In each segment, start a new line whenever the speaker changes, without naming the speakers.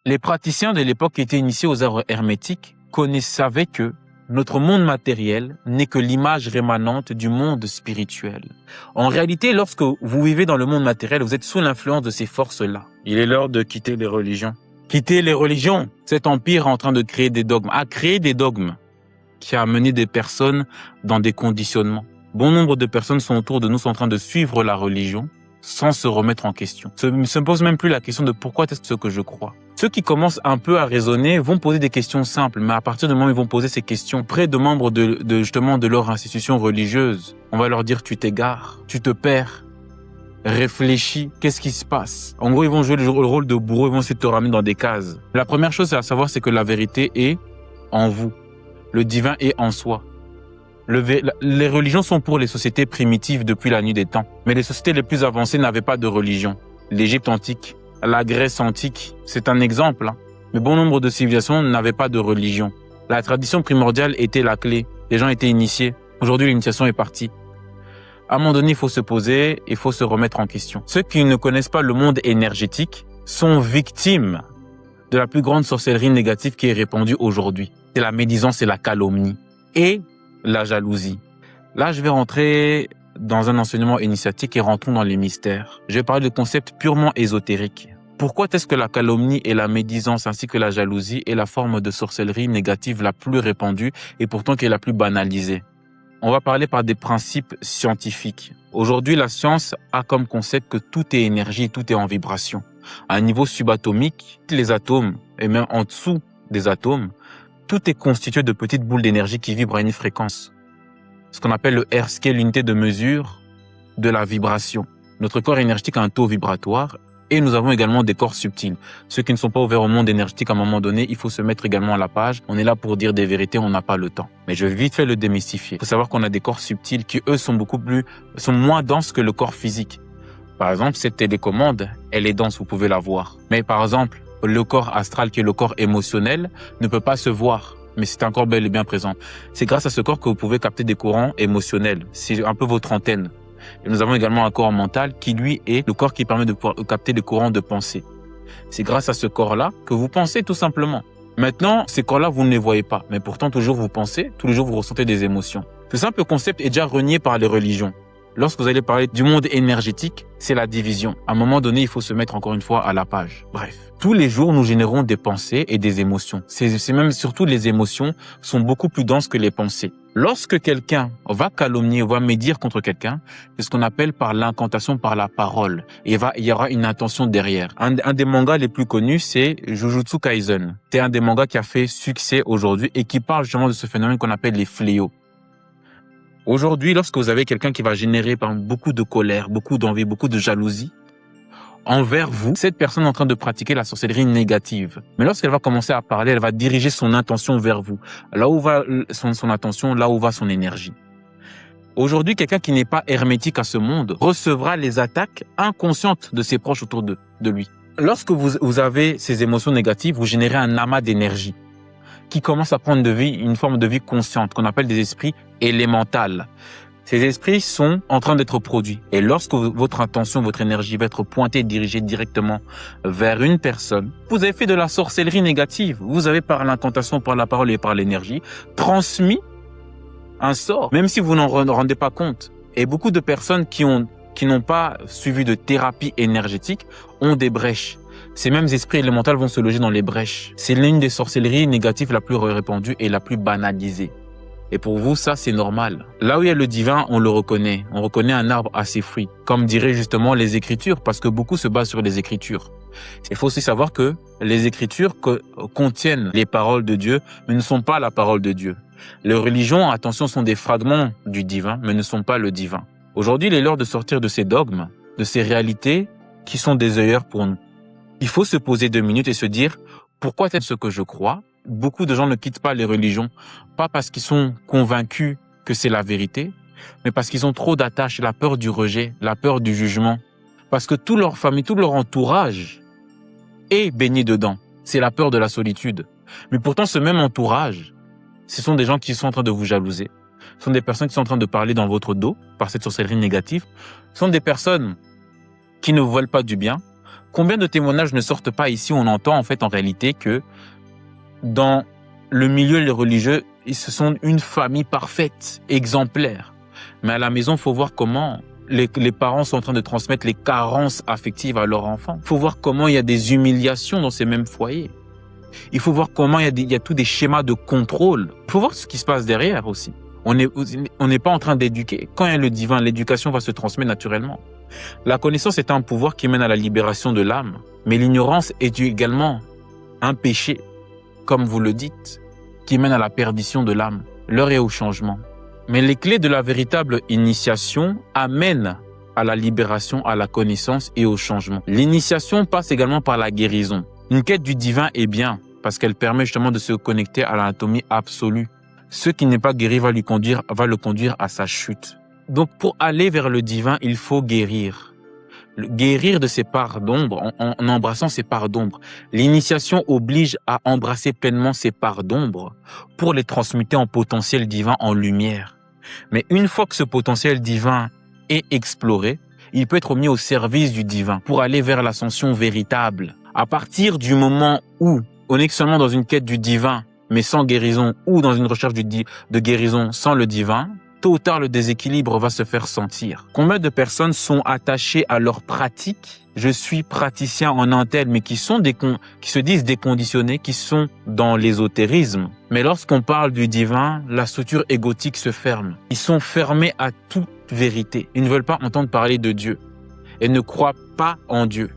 Les praticiens de l'époque qui étaient initiés aux œuvres hermétiques savaient que notre monde matériel n'est que l'image rémanente du monde spirituel. En réalité, lorsque vous vivez dans le monde matériel, vous êtes sous l'influence de ces forces-là. Il est l'heure de quitter les religions. Quitter les religions. Cet empire est en train de créer des dogmes, a créé des dogmes qui a amené des personnes dans des conditionnements. Bon nombre de personnes sont autour de nous, sont en train de suivre la religion sans se remettre en question. Ne se pose même plus la question de pourquoi est-ce ce que je crois. Ceux qui commencent un peu à raisonner vont poser des questions simples, mais à partir du moment où ils vont poser ces questions près de membres de leur institution religieuse, on va leur dire tu t'égares, tu te perds, réfléchis, qu'est-ce qui se passe? En gros, ils vont jouer le rôle de bourreau, ils vont essayer de te ramener dans des cases. La première chose à savoir, c'est que la vérité est en vous. Le divin est en soi. Les religions sont pour les sociétés primitives depuis la nuit des temps. Mais les sociétés les plus avancées n'avaient pas de religion. L'Égypte antique, la Grèce antique, c'est un exemple. Mais bon nombre de civilisations n'avaient pas de religion. La tradition primordiale était la clé. Les gens étaient initiés. Aujourd'hui, l'initiation est partie. À un moment donné, il faut se poser, il faut se remettre en question. Ceux qui ne connaissent pas le monde énergétique sont victimes de la plus grande sorcellerie négative qui est répandue aujourd'hui. C'est la médisance et la calomnie. Et la jalousie. Là, je vais rentrer dans un enseignement initiatique et rentrons dans les mystères. Je vais parler de concepts purement ésotériques. Pourquoi est-ce que la calomnie et la médisance ainsi que la jalousie est la forme de sorcellerie négative la plus répandue et pourtant qui est la plus banalisée? On va parler par des principes scientifiques. Aujourd'hui, la science a comme concept que tout est énergie, tout est en vibration. À un niveau subatomique, les atomes et même en dessous des atomes, tout est constitué de petites boules d'énergie qui vibrent à une fréquence. Ce qu'on appelle le Hertz, qui est l'unité de mesure de la vibration. Notre corps énergétique a un taux vibratoire et nous avons également des corps subtils. Ceux qui ne sont pas ouverts au monde énergétique, à un moment donné, il faut se mettre également à la page. On est là pour dire des vérités, on n'a pas le temps. Mais je vais vite fait le démystifier. Il faut savoir qu'on a des corps subtils qui, eux, sont moins denses que le corps physique. Par exemple, cette télécommande, elle est dense, vous pouvez la voir. Mais par exemple, le corps astral, qui est le corps émotionnel, ne peut pas se voir, mais c'est un corps bel et bien présent. C'est grâce à ce corps que vous pouvez capter des courants émotionnels. C'est un peu votre antenne. Et nous avons également un corps mental qui, lui, est le corps qui permet de pouvoir capter des courants de pensée. C'est grâce à ce corps-là que vous pensez tout simplement. Maintenant, ces corps-là, vous ne les voyez pas, mais pourtant, toujours vous pensez, tous les jours, vous ressentez des émotions. Ce simple concept est déjà renié par les religions. Lorsque vous allez parler du monde énergétique, c'est la division. À un moment donné, il faut se mettre encore une fois à la page. Bref. Tous les jours, nous générons des pensées et des émotions. C'est même surtout les émotions sont beaucoup plus denses que les pensées. Lorsque quelqu'un va calomnier, va médire contre quelqu'un, c'est ce qu'on appelle par l'incantation, par la parole. Et il y aura une intention derrière. Un des mangas les plus connus, c'est Jujutsu Kaisen. C'est un des mangas qui a fait succès aujourd'hui et qui parle justement de ce phénomène qu'on appelle les fléaux. Aujourd'hui, lorsque vous avez quelqu'un qui va générer par exemple, beaucoup de colère, beaucoup d'envie, beaucoup de jalousie, envers vous, cette personne est en train de pratiquer la sorcellerie négative. Mais lorsqu'elle va commencer à parler, elle va diriger son intention vers vous. Là où va son attention, là où va son énergie. Aujourd'hui, quelqu'un qui n'est pas hermétique à ce monde recevra les attaques inconscientes de ses proches autour de lui. Lorsque vous avez ces émotions négatives, vous générez un amas d'énergie qui commence à prendre une forme de vie consciente, qu'on appelle des esprits élémentaux. Ces esprits sont en train d'être produits. Et lorsque votre intention, votre énergie va être pointée, dirigée directement vers une personne, vous avez fait de la sorcellerie négative. Vous avez par l'incantation, par la parole et par l'énergie, transmis un sort, même si vous n'en rendez pas compte. Et beaucoup de personnes qui n'ont pas suivi de thérapie énergétique ont des brèches. Ces mêmes esprits élémentaux vont se loger dans les brèches. C'est l'une des sorcelleries négatives la plus répandue et la plus banalisée. Et pour vous, ça, c'est normal. Là où il y a le divin, on le reconnaît. On reconnaît un arbre à ses fruits. Comme diraient justement les Écritures, parce que beaucoup se basent sur les Écritures. Il faut aussi savoir que les Écritures contiennent les paroles de Dieu, mais ne sont pas la parole de Dieu. Les religions, attention, sont des fragments du divin, mais ne sont pas le divin. Aujourd'hui, il est l'heure de sortir de ces dogmes, de ces réalités qui sont des œillères pour nous. Il faut se poser 2 minutes et se dire, pourquoi est-ce ce que je crois? Beaucoup de gens ne quittent pas les religions, pas parce qu'ils sont convaincus que c'est la vérité, mais parce qu'ils ont trop d'attaches, la peur du rejet, la peur du jugement. Parce que toute leur famille, tout leur entourage est baigné dedans. C'est la peur de la solitude. Mais pourtant, ce même entourage, ce sont des gens qui sont en train de vous jalouser. Ce sont des personnes qui sont en train de parler dans votre dos par cette sorcellerie négative. Ce sont des personnes qui ne vous veulent pas du bien. Combien de témoignages ne sortent pas ici où on entend en fait en réalité que dans le milieu religieux, ils se sont une famille parfaite, exemplaire. Mais à la maison, il faut voir comment les parents sont en train de transmettre les carences affectives à leurs enfants. Il faut voir comment il y a des humiliations dans ces mêmes foyers. Il faut voir comment il y a tous des schémas de contrôle. Il faut voir ce qui se passe derrière aussi. On n'est pas en train d'éduquer. Quand il y a le divin, l'éducation va se transmettre naturellement. La connaissance est un pouvoir qui mène à la libération de l'âme. Mais l'ignorance est également un péché, comme vous le dites, qui mène à la perdition de l'âme. L'heure est au changement. Mais les clés de la véritable initiation amènent à la libération, à la connaissance et au changement. L'initiation passe également par la guérison. Une quête du divin est bien, parce qu'elle permet justement de se connecter à l'anatomie absolue. Ce qui n'est pas guéri va le conduire à sa chute. Donc pour aller vers le divin, il faut guérir. Guérir de ses parts d'ombre en embrassant ses parts d'ombre. L'initiation oblige à embrasser pleinement ses parts d'ombre pour les transmuter en potentiel divin, en lumière. Mais une fois que ce potentiel divin est exploré, il peut être mis au service du divin pour aller vers l'ascension véritable. À partir du moment où on est seulement dans une quête du divin, mais sans guérison, ou dans une recherche de guérison sans le divin, tôt ou tard, le déséquilibre va se faire sentir. Combien de personnes sont attachées à leur pratique? Je suis praticien en un tel, mais qui se disent déconditionnés, qui sont dans l'ésotérisme. Mais lorsqu'on parle du divin, la structure égotique se ferme. Ils sont fermés à toute vérité. Ils ne veulent pas entendre parler de Dieu. Et ne croient pas en Dieu.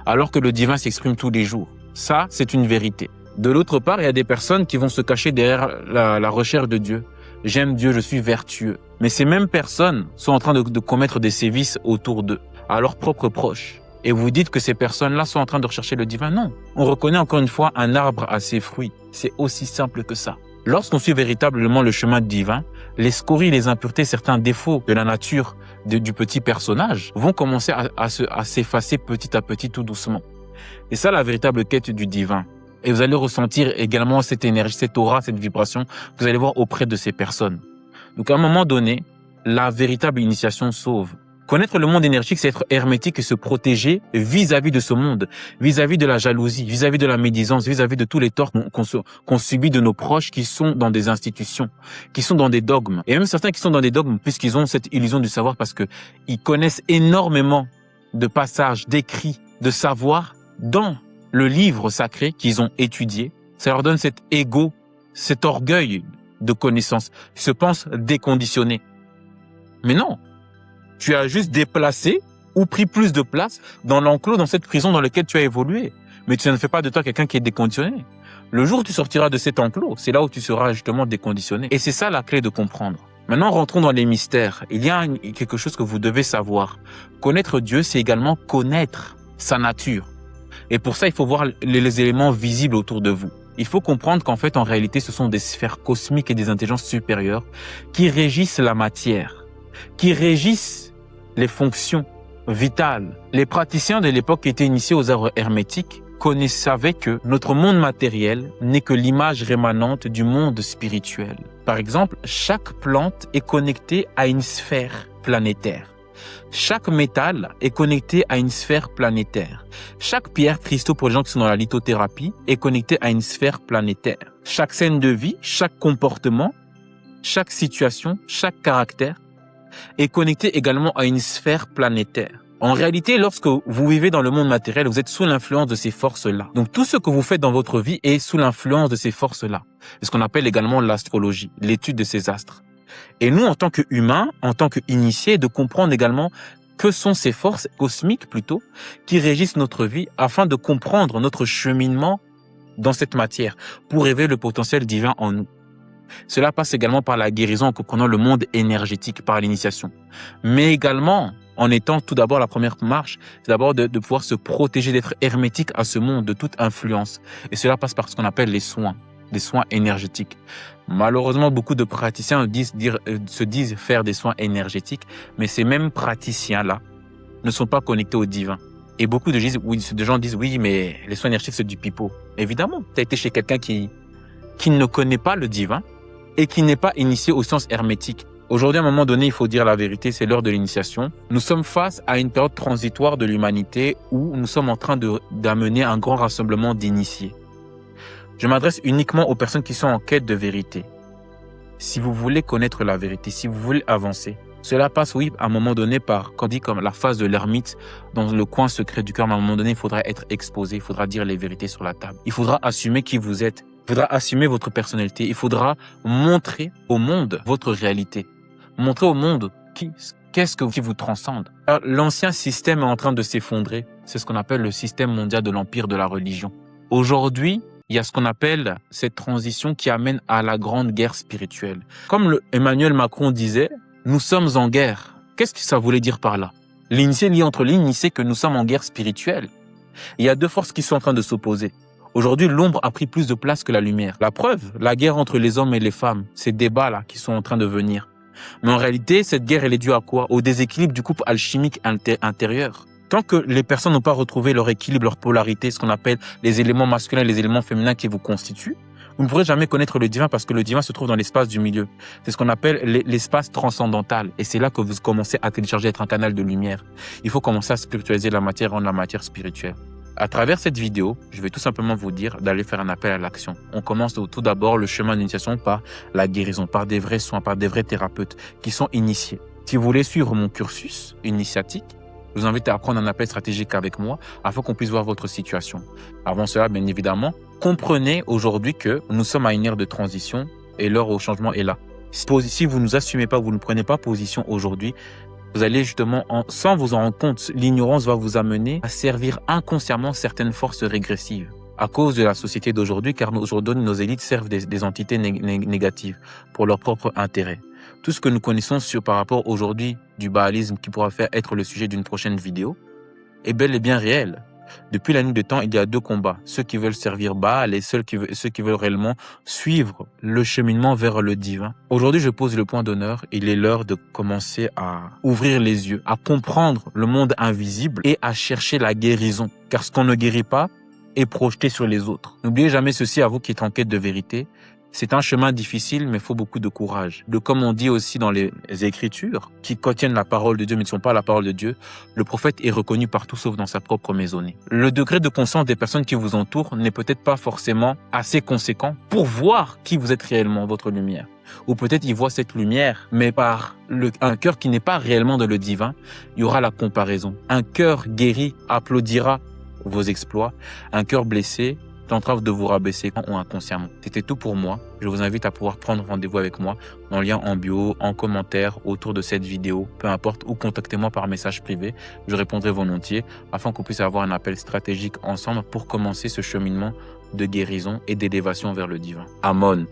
Alors que le divin s'exprime tous les jours. Ça, c'est une vérité. De l'autre part, il y a des personnes qui vont se cacher derrière la recherche de Dieu. J'aime Dieu, je suis vertueux. Mais ces mêmes personnes sont en train de commettre des sévices autour d'eux, à leurs propres proches. Et vous dites que ces personnes-là sont en train de rechercher le divin? Non. On reconnaît encore une fois un arbre à ses fruits. C'est aussi simple que ça. Lorsqu'on suit véritablement le chemin divin, les scories, les impuretés, certains défauts de la nature du petit personnage vont commencer à s'effacer petit à petit, tout doucement. Et ça, la véritable quête du divin. Et vous allez ressentir également cette énergie, cette aura, cette vibration que vous allez voir auprès de ces personnes. Donc à un moment donné, la véritable initiation sauve. Connaître le monde énergique, c'est être hermétique et se protéger vis-à-vis de ce monde, vis-à-vis de la jalousie, vis-à-vis de la médisance, vis-à-vis de tous les torts qu'on subit de nos proches qui sont dans des institutions, qui sont dans des dogmes. Et même certains qui sont dans des dogmes puisqu'ils ont cette illusion du savoir parce que ils connaissent énormément de passages, d'écrits, de savoir dans le livre sacré qu'ils ont étudié. Ça leur donne cet ego, cet orgueil de connaissance. Ils se pensent déconditionnés. Mais non. Tu as juste déplacé ou pris plus de place dans l'enclos, dans cette prison dans laquelle tu as évolué. Mais tu ne fais pas de toi quelqu'un qui est déconditionné. Le jour où tu sortiras de cet enclos, c'est là où tu seras justement déconditionné. Et c'est ça la clé de comprendre. Maintenant, rentrons dans les mystères. Il y a quelque chose que vous devez savoir. Connaître Dieu, c'est également connaître sa nature. Et pour ça, il faut voir les éléments visibles autour de vous. Il faut comprendre qu'en fait, en réalité, ce sont des sphères cosmiques et des intelligences supérieures qui régissent la matière, qui régissent les fonctions vitales. Les praticiens de l'époque qui étaient initiés aux arts hermétiques savaient que notre monde matériel n'est que l'image rémanente du monde spirituel. Par exemple, chaque plante est connectée à une sphère planétaire. Chaque métal est connecté à une sphère planétaire. Chaque pierre, cristaux pour les gens qui sont dans la lithothérapie, est connecté à une sphère planétaire. Chaque scène de vie, chaque comportement, chaque situation, chaque caractère est connecté également à une sphère planétaire. En réalité, lorsque vous vivez dans le monde matériel, vous êtes sous l'influence de ces forces-là. Donc tout ce que vous faites dans votre vie est sous l'influence de ces forces-là. C'est ce qu'on appelle également l'astrologie, l'étude de ces astres. Et nous, en tant qu'humains, en tant qu'initiés, de comprendre également que sont ces forces cosmiques plutôt qui régissent notre vie afin de comprendre notre cheminement dans cette matière pour révéler le potentiel divin en nous. Cela passe également par la guérison en comprenant le monde énergétique par l'initiation. Mais également en étant tout d'abord la première marche, c'est d'abord de pouvoir se protéger, d'être hermétique à ce monde, de toute influence. Et cela passe par ce qu'on appelle les soins énergétiques. Malheureusement, beaucoup de praticiens se disent faire des soins énergétiques, mais ces mêmes praticiens-là ne sont pas connectés au divin. Et beaucoup de gens disent, oui, mais les soins énergétiques, c'est du pipeau. Évidemment, tu as été chez quelqu'un qui ne connaît pas le divin et qui n'est pas initié aux sciences hermétiques, Aujourd'hui, à un moment donné, il faut dire la vérité, c'est l'heure de l'initiation. Nous sommes face à une période transitoire de l'humanité où nous sommes en train d'amener un grand rassemblement d'initiés. Je m'adresse uniquement aux personnes qui sont en quête de vérité. Si vous voulez connaître la vérité, si vous voulez avancer, cela passe, oui, à un moment donné par, quand on dit comme la phase de l'ermite, dans le coin secret du cœur, mais à un moment donné, il faudra être exposé, il faudra dire les vérités sur la table. Il faudra assumer qui vous êtes, il faudra assumer votre personnalité, il faudra montrer au monde votre réalité. Montrer au monde qu'est-ce qui vous transcende. L'ancien système est en train de s'effondrer. C'est ce qu'on appelle le système mondial de l'empire de la religion. Aujourd'hui, il y a ce qu'on appelle cette transition qui amène à la grande guerre spirituelle. Comme Emmanuel Macron disait, nous sommes en guerre. Qu'est-ce que ça voulait dire par là? L'initié lit entre lignes, il sait que nous sommes en guerre spirituelle. Il y a deux forces qui sont en train de s'opposer. Aujourd'hui, l'ombre a pris plus de place que la lumière. La preuve, la guerre entre les hommes et les femmes, ces débats-là qui sont en train de venir. Mais en réalité, cette guerre, elle est due à quoi? Au déséquilibre du couple alchimique intérieur. Tant que les personnes n'ont pas retrouvé leur équilibre, leur polarité, ce qu'on appelle les éléments masculins et les éléments féminins qui vous constituent, vous ne pourrez jamais connaître le divin parce que le divin se trouve dans l'espace du milieu. C'est ce qu'on appelle l'espace transcendantal. Et c'est là que vous commencez à télécharger, être un canal de lumière. Il faut commencer à spiritualiser la matière, rendre la matière spirituelle. À travers cette vidéo, je vais tout simplement vous dire d'aller faire un appel à l'action. On commence tout d'abord le chemin d'initiation par la guérison, par des vrais soins, par des vrais thérapeutes qui sont initiés. Si vous voulez suivre mon cursus initiatique, je vous invite à prendre un appel stratégique avec moi afin qu'on puisse voir votre situation. Avant cela, bien évidemment, comprenez aujourd'hui que nous sommes à une ère de transition et l'heure au changement est là. Si vous ne nous assumez pas, vous ne prenez pas position aujourd'hui, vous allez justement, sans vous en rendre compte, l'ignorance va vous amener à servir inconsciemment certaines forces régressives à cause de la société d'aujourd'hui, car aujourd'hui, nos élites servent des entités négatives pour leur propre intérêt. Tout ce que nous connaissons par rapport aujourd'hui du baalisme qui pourra faire être le sujet d'une prochaine vidéo est bel et bien réel. Depuis la nuit des temps, il y a deux combats. Ceux qui veulent servir Baal et ceux qui veulent réellement suivre le cheminement vers le divin. Aujourd'hui, je pose le point d'honneur. Il est l'heure de commencer à ouvrir les yeux, à comprendre le monde invisible et à chercher la guérison. Car ce qu'on ne guérit pas est projeté sur les autres. N'oubliez jamais ceci à vous qui êtes en quête de vérité. C'est un chemin difficile, mais il faut beaucoup de courage. Comme on dit aussi dans les Écritures, qui contiennent la parole de Dieu, mais ne sont pas la parole de Dieu, le prophète est reconnu partout sauf dans sa propre maisonnée. Le degré de conscience des personnes qui vous entourent n'est peut-être pas forcément assez conséquent pour voir qui vous êtes réellement, votre lumière. Ou peut-être ils voient cette lumière, mais par un cœur qui n'est pas réellement de le divin, il y aura la comparaison. Un cœur guéri applaudira vos exploits, un cœur blessé tentera de vous rabaisser ou inconsciemment. C'était tout pour moi. Je vous invite à pouvoir prendre rendez-vous avec moi en lien en bio, en commentaire autour de cette vidéo, peu importe, ou contactez-moi par message privé. Je répondrai volontiers afin qu'on puisse avoir un appel stratégique ensemble pour commencer ce cheminement de guérison et d'élévation vers le divin. Amen.